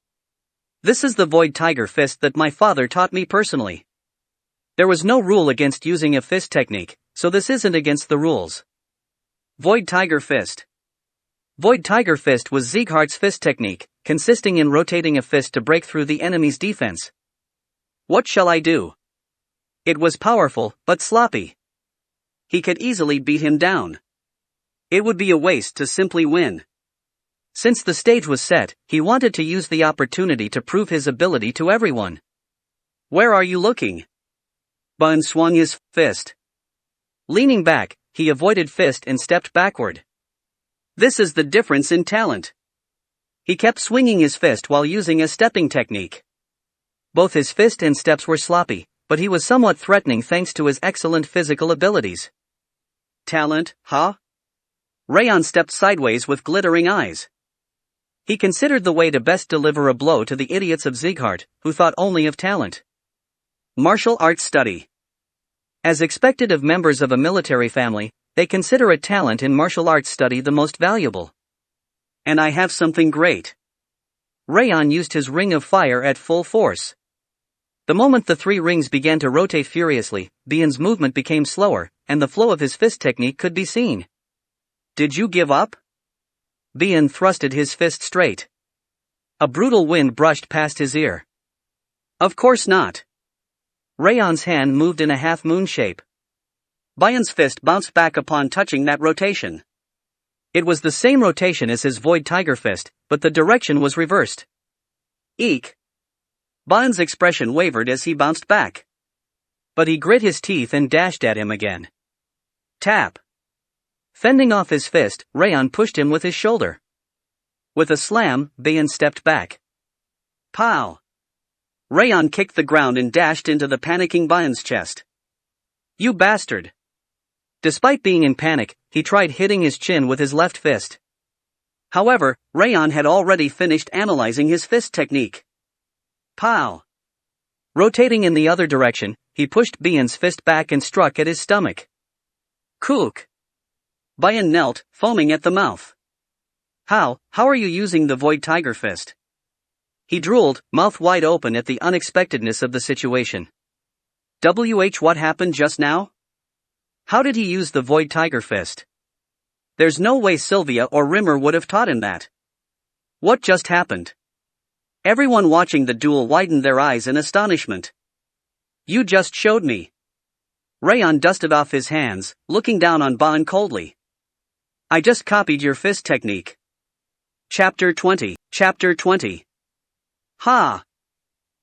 This is the Void Tiger Fist that my father taught me personally. There was no rule against using a fist technique, so this isn't against the rules. Void Tiger Fist. Void Tiger Fist was Zighart's fist technique, consisting in rotating a fist to break through the enemy's defense. What shall I do? It was powerful, but sloppy. He could easily beat him down. It would be a waste to simply win. Since the stage was set, he wanted to use the opportunity to prove his ability to everyone. Where are you looking? Bayan swung his fist. Leaning back, he avoided fist and stepped backward. This is the difference in talent. He kept swinging his fist while using a stepping technique. Both his fist and steps were sloppy, but he was somewhat threatening thanks to his excellent physical abilities. Talent, huh? Raon stepped sideways with glittering eyes. He considered the way to best deliver a blow to the idiots of Zighart, who thought only of talent. Martial arts study. As expected of members of a military family, they consider a talent in martial arts study the most valuable. And I have something great. Raon used his ring of fire at full force. The moment the three rings began to rotate furiously, Bian's movement became slower, and the flow of his fist technique could be seen. Did you give up? Bian thrusted his fist straight. A brutal wind brushed past his ear. Of course not. Raon's hand moved in a half-moon shape. Bian's fist bounced back upon touching that rotation. It was the same rotation as his Void Tiger fist, but the direction was reversed. Eek! Bian's expression wavered as he bounced back. But he grit his teeth and dashed at him again. Tap! Fending off his fist, Raon pushed him with his shoulder. With a slam, Bian stepped back. Pow! Raon kicked the ground and dashed into the panicking Bian's chest. You bastard! Despite being in panic, he tried hitting his chin with his left fist. However, Raon had already finished analyzing his fist technique. Pow! Rotating in the other direction, he pushed Bian's fist back and struck at his stomach. Kook! Bian knelt, foaming at the mouth. How are you using the Void Tiger fist? He drooled, mouth wide open at the unexpectedness of the situation. What happened just now? How did he use the Void Tiger fist? There's no way Sylvia or Rimmer would have taught him that. What just happened? Everyone watching the duel widened their eyes in astonishment. You just showed me. Raon dusted off his hands, looking down on Bian coldly. I just copied your fist technique. Chapter 20. Ha!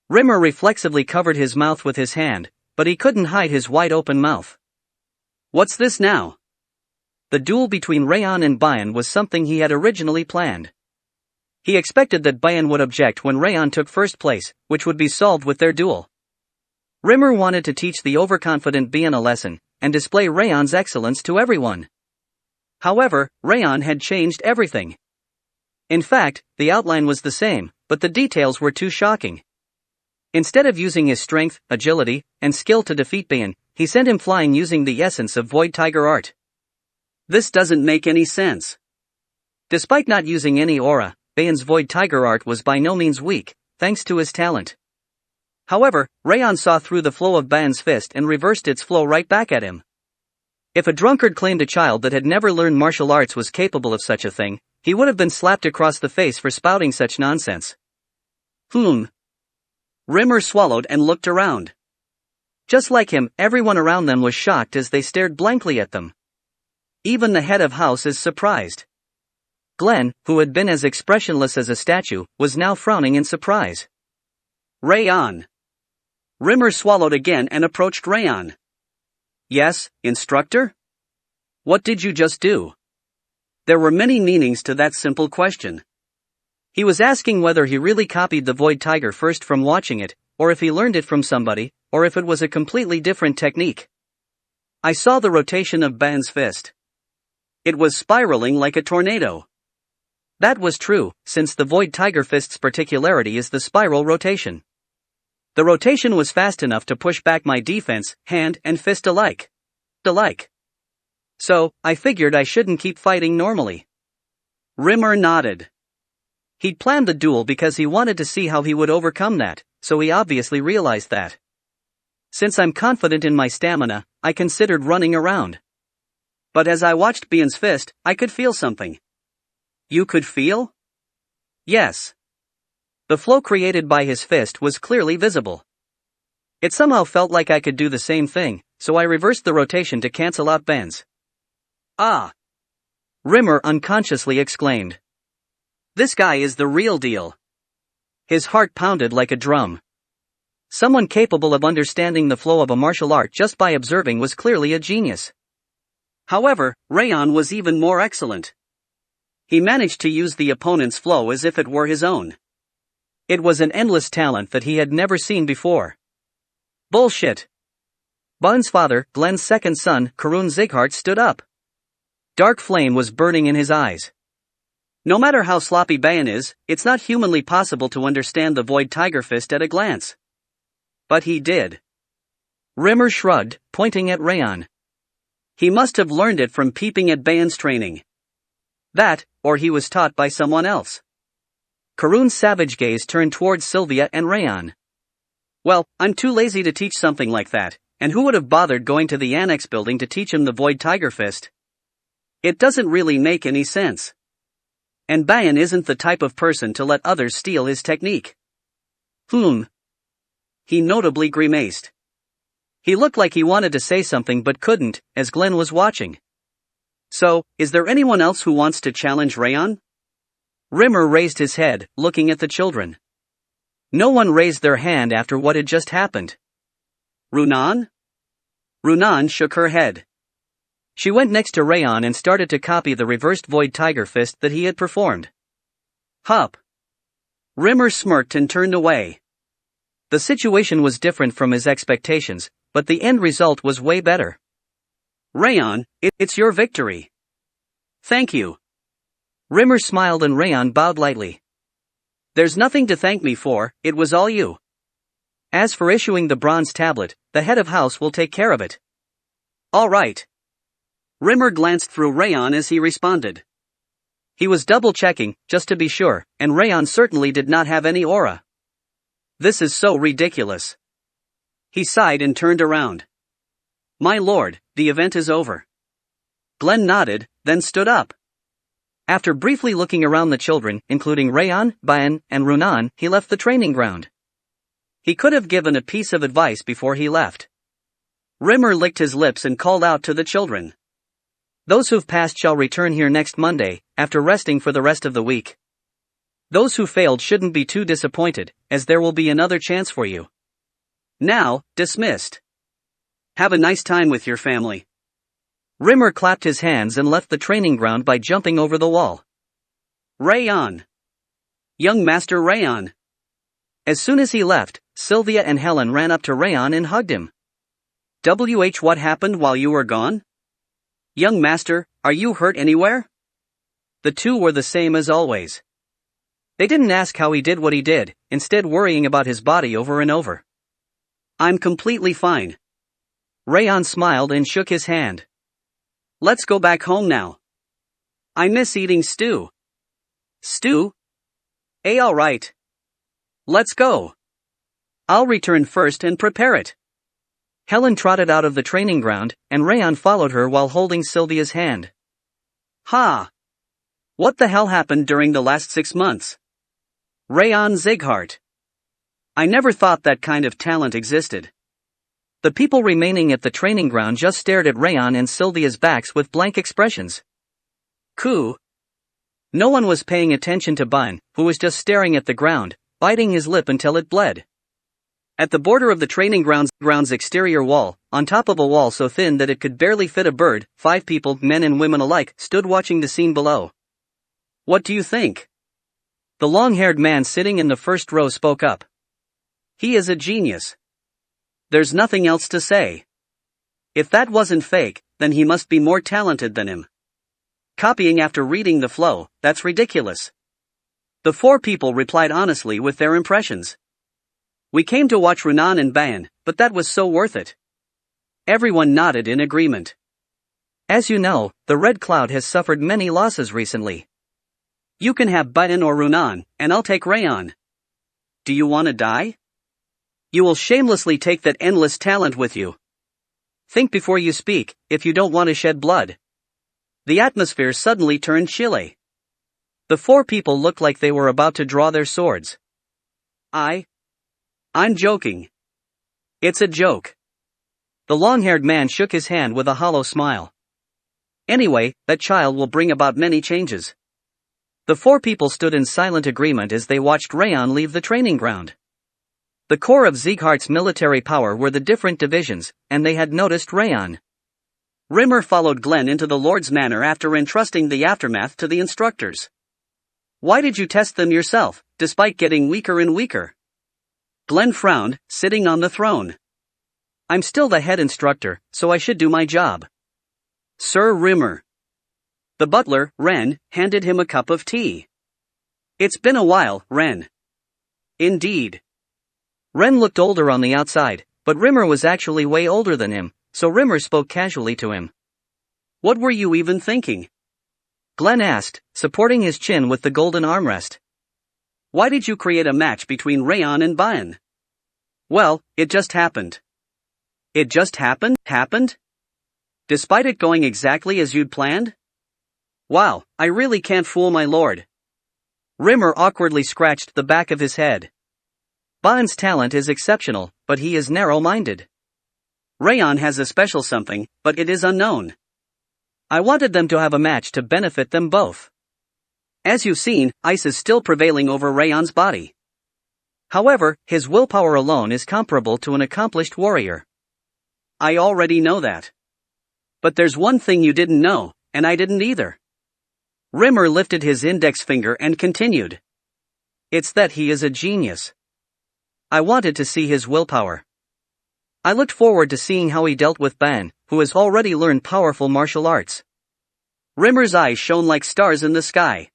Rimmer reflexively covered his mouth with his hand, but he couldn't hide his wide-open mouth. What's this now? The duel between Raon and Bian was something he had originally planned. He expected that Bian would object when Raon took first place, which would be solved with their duel. Rimmer wanted to teach the overconfident Bian a lesson, and display Raon's excellence to everyone. However, Raon had changed everything. In fact, the outline was the same, but the details were too shocking. Instead of using his strength, agility, and skill to defeat Bian, he sent him flying using the essence of Void Tiger art. This doesn't make any sense. Despite not using any aura, Bian's Void Tiger art was by no means weak, thanks to his talent. However, Raon saw through the flow of Bian's fist and reversed its flow right back at him. If a drunkard claimed a child that had never learned martial arts was capable of such a thing, he would have been slapped across the face for spouting such nonsense. Rimmer swallowed and looked around. Just like him, everyone around them was shocked as they stared blankly at them. Even the head of house is surprised. Glenn, who had been as expressionless as a statue, was now frowning in surprise. Raon. Rimmer swallowed again and approached Raon. Yes, instructor? What did you just do? There were many meanings to that simple question. He was asking whether he really copied the Void Tiger first from watching it, or if he learned it from somebody, or if it was a completely different technique. I saw the rotation of Bian's fist. It was spiraling like a tornado. That was true, since the Void Tiger fist's particularity is the spiral rotation. The rotation was fast enough to push back my defense, hand and fist alike. So, I figured I shouldn't keep fighting normally. Rimmer nodded. He'd planned the duel because he wanted to see how he would overcome that, so he obviously realized that. Since I'm confident in my stamina, I considered running around. But as I watched Bian's fist, I could feel something. You could feel? Yes. The flow created by his fist was clearly visible. It somehow felt like I could do the same thing, so I reversed the rotation to cancel out Bian's. Ah! Rimmer unconsciously exclaimed. This guy is the real deal. His heart pounded like a drum. Someone capable of understanding the flow of a martial art just by observing was clearly a genius. However, Raon was even more excellent. He managed to use the opponent's flow as if it were his own. It was an endless talent that he had never seen before. Bullshit. Bian's father, Glenn's second son, Karun Zighart, stood up. Dark flame was burning in his eyes. No matter how sloppy Bian is, it's not humanly possible to understand the Void Tiger fist at a glance. But he did. Rimmer shrugged, pointing at Raon. He must have learned it from peeping at Bian's training. That, or he was taught by someone else. Karun's savage gaze turned towards Sylvia and Raon. Well, I'm too lazy to teach something like that, and who would have bothered going to the annex building to teach him the Void Tiger Fist? It doesn't really make any sense. And Bayan isn't the type of person to let others steal his technique. He notably grimaced. He looked like he wanted to say something but couldn't, as Glenn was watching. So, is there anyone else who wants to challenge Raon? Rimmer raised his head, looking at the children. No one raised their hand after what had just happened. Runan? Runan shook her head. She went next to Raon and started to copy the reversed Void Tiger Fist that he had performed. Hup. Rimmer smirked and turned away. The situation was different from his expectations, but the end result was way better. Raon, it's your victory. Thank you. Rimmer smiled and Raon bowed lightly. There's nothing to thank me for, it was all you. As for issuing the bronze tablet, the head of house will take care of it. All right. Rimmer glanced through Raon as he responded. He was double-checking, just to be sure, and Raon certainly did not have any aura. This is so ridiculous. He sighed and turned around. My lord, the event is over. Glenn nodded, then stood up. After briefly looking around the children, including Raon, Bayan, and Runan, he left the training ground. He could have given a piece of advice before he left. Rimmer licked his lips and called out to the children. Those who've passed shall return here next Monday, after resting for the rest of the week. Those who failed shouldn't be too disappointed, as there will be another chance for you. Now, dismissed. Have a nice time with your family. Rimmer clapped his hands and left the training ground by jumping over the wall. Raon. Young Master Raon. As soon as he left, Sylvia and Helen ran up to Raon and hugged him. What happened while you were gone? Young Master, are you hurt anywhere? The two were the same as always. They didn't ask how he did what he did, instead worrying about his body over and over. I'm completely fine. Raon smiled and shook his hand. Let's go back home now. I miss eating stew. Stew? Alright. Let's go. I'll return first and prepare it. Helen trotted out of the training ground, and Raon followed her while holding Sylvia's hand. Ha! What the hell happened during the last 6 months? Raon Zighart. I never thought that kind of talent existed. The people remaining at the training ground just stared at Raon and Sylvia's backs with blank expressions. Coo. No one was paying attention to Bayan, who was just staring at the ground, biting his lip until it bled. At the border of the training ground's exterior wall, on top of a wall so thin that it could barely fit a bird, 5 people, men and women alike, stood watching the scene below. What do you think? The long-haired man sitting in the first row spoke up. He is a genius. There's nothing else to say. If that wasn't fake, then he must be more talented than him. Copying after reading the flow, that's ridiculous. The 4 people replied honestly with their impressions. We came to watch Runan and Bayan, but that was so worth it. Everyone nodded in agreement. As you know, the Red Cloud has suffered many losses recently. You can have Bayan or Runan, and I'll take Raon. Do you want to die? You will shamelessly take that endless talent with you. Think before you speak, if you don't want to shed blood. The atmosphere suddenly turned chilly. The 4 people looked like they were about to draw their swords. I'm joking. It's a joke. The long-haired man shook his hand with a hollow smile. Anyway, that child will bring about many changes. The 4 people stood in silent agreement as they watched Raon leave the training ground. The core of Zieghart's military power were the different divisions, and they had noticed Raon. Rimmer followed Glenn into the Lord's Manor after entrusting the aftermath to the instructors. Why did you test them yourself, despite getting weaker and weaker? Glenn frowned, sitting on the throne. I'm still the head instructor, so I should do my job. Sir Rimmer. The butler, Ren, handed him a cup of tea. It's been a while, Ren. Indeed. Ren looked older on the outside, but Rimmer was actually way older than him, so Rimmer spoke casually to him. What were you even thinking? Glenn asked, supporting his chin with the golden armrest. Why did you create a match between Raon and Bayan? Well, it just happened. It just happened? Happened? Despite it going exactly as you'd planned? Wow, I really can't fool my lord. Rimmer awkwardly scratched the back of his head. Bayan's talent is exceptional, but he is narrow-minded. Raon has a special something, but it is unknown. I wanted them to have a match to benefit them both. As you've seen, ice is still prevailing over Raon's body. However, his willpower alone is comparable to an accomplished warrior. I already know that. But there's one thing you didn't know, and I didn't either. Rimmer lifted his index finger and continued. It's that he is a genius. I wanted to see his willpower. I looked forward to seeing how he dealt with Ban, who has already learned powerful martial arts. Rimmer's eyes shone like stars in the sky.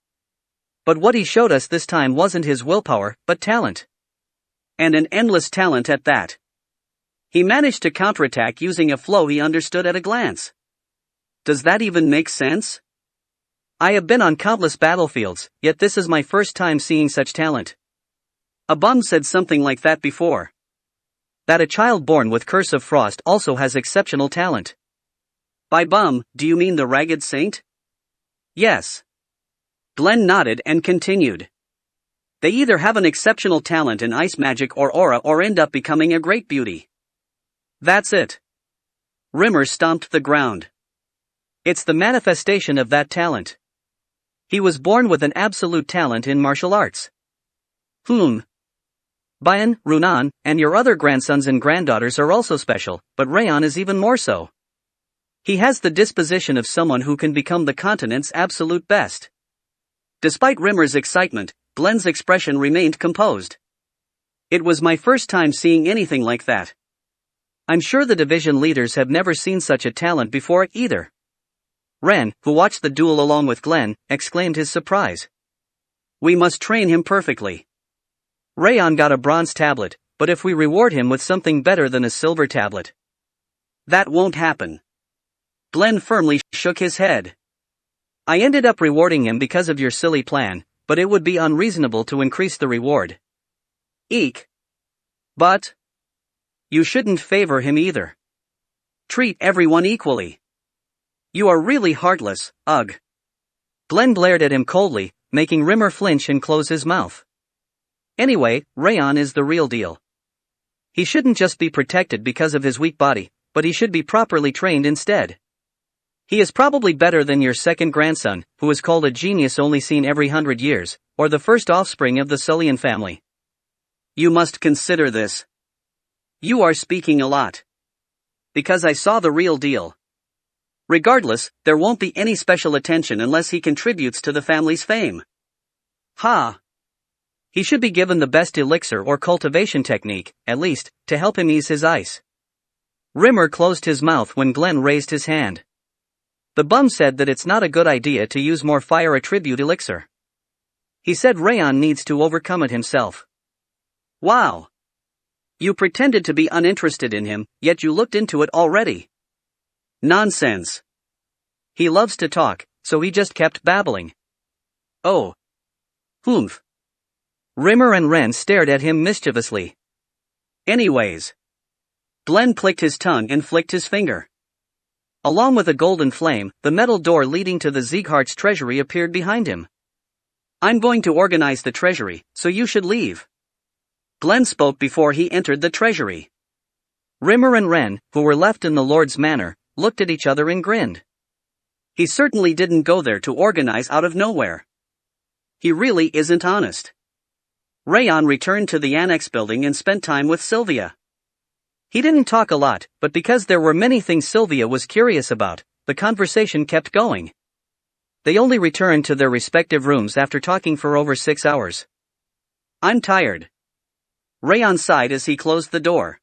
But what he showed us this time wasn't his willpower, but talent. And an endless talent at that. He managed to counterattack using a flow he understood at a glance. Does that even make sense? I have been on countless battlefields, yet this is my first time seeing such talent. A bum said something like that before. That a child born with Curse of Frost also has exceptional talent. By bum, do you mean the Ragged Saint? Yes. Glenn nodded and continued. They either have an exceptional talent in ice magic or aura or end up becoming a great beauty. That's it. Rimmer stomped the ground. It's the manifestation of that talent. He was born with an absolute talent in martial arts. Bayan, Runan, and your other grandsons and granddaughters are also special, but Raon is even more so. He has the disposition of someone who can become the continent's absolute best. Despite Rimmer's excitement, Glenn's expression remained composed. It was my first time seeing anything like that. I'm sure the division leaders have never seen such a talent before either. Ren, who watched the duel along with Glenn, exclaimed his surprise. We must train him perfectly. Raon got a bronze tablet, but if we reward him with something better than a silver tablet. That won't happen. Glenn firmly shook his head. I ended up rewarding him because of your silly plan, but it would be unreasonable to increase the reward. Eek. But you shouldn't favor him either. Treat everyone equally. You are really heartless, ugh. Glenn glared at him coldly, making Rimmer flinch and close his mouth. Anyway, Raon is the real deal. He shouldn't just be protected because of his weak body, but he should be properly trained instead. He is probably better than your second grandson, who is called a genius only seen every 100 years, or the first offspring of the Sullian family. You must consider this. You are speaking a lot. Because I saw the real deal. Regardless, there won't be any special attention unless he contributes to the family's fame. Ha! He should be given the best elixir or cultivation technique, at least, to help him ease his ice. Rimmer closed his mouth when Glenn raised his hand. The bum said that it's not a good idea to use more fire attribute elixir. He said Raon needs to overcome it himself. Wow! You pretended to be uninterested in him, yet you looked into it already. Nonsense. He loves to talk, so he just kept babbling. Oh. Humph. Rimmer and Ren stared at him mischievously. Anyways. Glenn clicked his tongue and flicked his finger. Along with a golden flame, the metal door leading to the Sieghart's treasury appeared behind him. I'm going to organize the treasury, so you should leave. Glenn spoke before he entered the treasury. Rimmer and Ren, who were left in the Lord's manor, looked at each other and grinned. He certainly didn't go there to organize out of nowhere. He really isn't honest. Raon returned to the annex building and spent time with Sylvia. He didn't talk a lot, but because there were many things Sylvia was curious about, the conversation kept going. They only returned to their respective rooms after talking for over 6 hours. I'm tired. Raon sighed as he closed the door.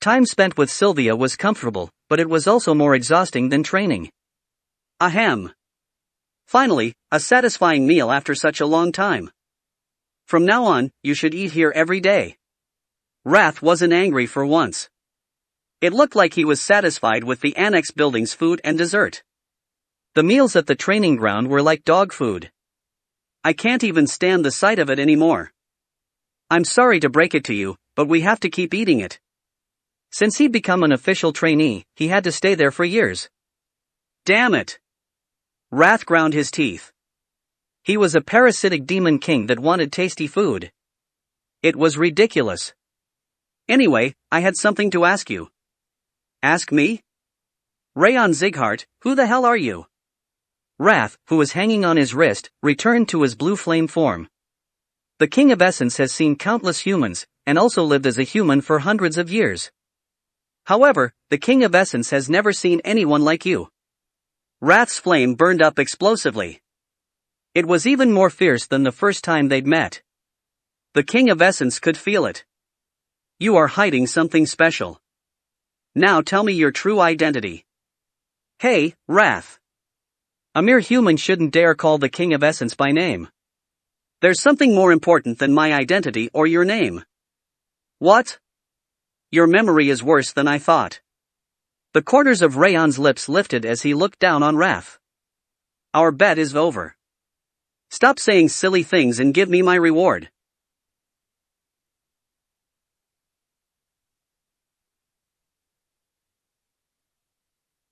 Time spent with Sylvia was comfortable, but it was also more exhausting than training. Ahem. Finally, a satisfying meal after such a long time. From now on, you should eat here every day. Wrath wasn't angry for once. It looked like he was satisfied with the annex building's food and dessert. The meals at the training ground were like dog food. I can't even stand the sight of it anymore. I'm sorry to break it to you, but we have to keep eating it. Since he'd become an official trainee, he had to stay there for years. Damn it! Wrath ground his teeth. He was a parasitic demon king that wanted tasty food. It was ridiculous. Anyway, I had something to ask you. Ask me? Raon Zighart, who the hell are you? Wrath, who was hanging on his wrist, returned to his blue flame form. The King of Essence has seen countless humans, and also lived as a human for hundreds of years. However, the King of Essence has never seen anyone like you. Wrath's flame burned up explosively. It was even more fierce than the first time they'd met. The King of Essence could feel it. You are hiding something special. Now tell me your true identity. Hey, Wrath. A mere human shouldn't dare call the King of Essence by name. There's something more important than my identity or your name. What? Your memory is worse than I thought. The corners of Raon's lips lifted as he looked down on Wrath. Our bet is over. Stop saying silly things and give me my reward.